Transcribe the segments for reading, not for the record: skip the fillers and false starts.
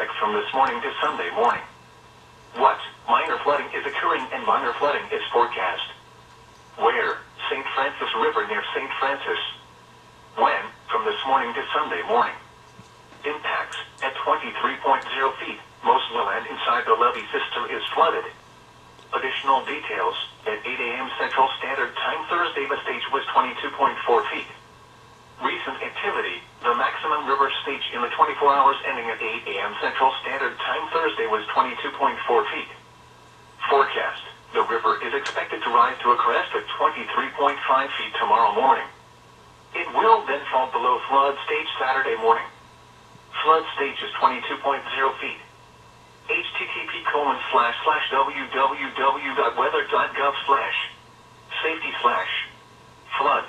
effect from this morning to Sunday morning. What minor flooding is occurring and minor flooding is forecast? Where? St. Francis River near St. Francis. When? From this morning to Sunday morning. Impacts at 23.0 feet. Most of the land inside the levee system is flooded. Additional details at 8 a.m. Central Standard Time Thursday. The stage was 22.4 feet. Recent activity: the maximum river stage in the 24 hours ending at 8 a.m. Central Standard Time Thursday was 22.4 feet. Forecast: the river is expected to rise to a crest of 23.5 feet tomorrow morning. It will then fall below flood stage Saturday morning. Flood stage is 22.0 feet. http://www.weather.gov/safety/flood.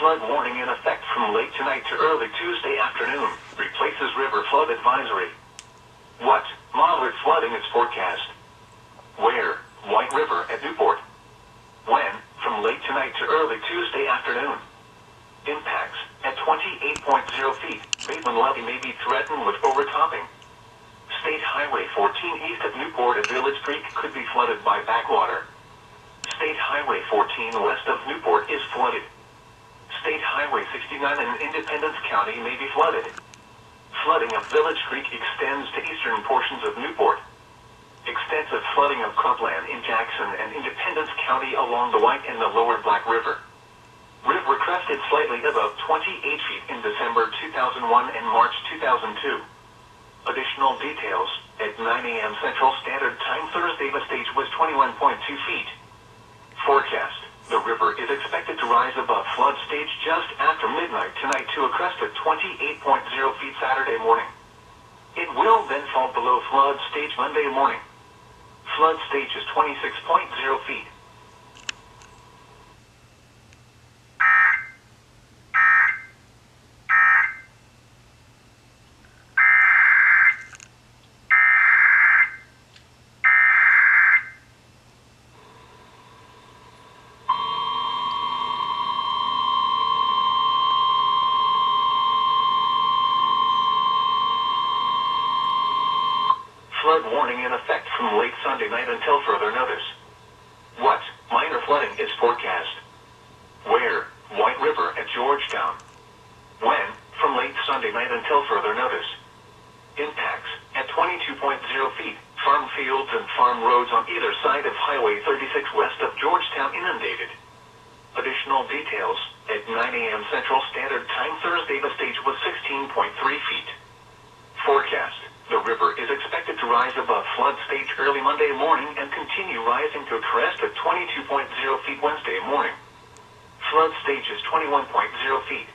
Flood warning in effect from late tonight to early Tuesday afternoon. Replaces river flood advisory. What moderate flooding is forecast? Where? White River at Newport. When? From late tonight to early Tuesday afternoon. Impacts at 28.0 feet. Bateman Levee may be threatened with overtopping. State Highway 14 east of Newport at Village Creek could be flooded by backwater. State Highway 14 west of Newport is flooded. State Highway 69 in Independence County may be flooded. Flooding of Village Creek extends to eastern portions of Newport. Extensive flooding of cropland in Jackson and Independence County along the White and the Lower Black River. River crested slightly above 28 feet in December 2001 and March 2002. Additional details at 9 a.m. Central Standard Time Thursday. The stage was 21.2 feet. Forecast: the river is expected to rise above flood stage just after midnight tonight to a crest of 28.0 feet Saturday morning. It will then fall below flood stage Monday morning. Flood stage is 26.0 feet. Flood warning in effect from late Sunday night until further notice. What minor flooding is forecast? Where? White River at Georgetown. When? From late Sunday night until further notice. Impacts at 22.0 feet. Farm fields and farm roads on either side of Highway 36 west of Georgetown inundated. Additional details at 9 a.m. Central Standard Time Thursday. The stage was 16.3 feet. Forecast: the river is expected to rise above flood stage early Monday morning and continue rising to a crest of 22.0 feet Wednesday morning. Flood stage is 21.0 feet.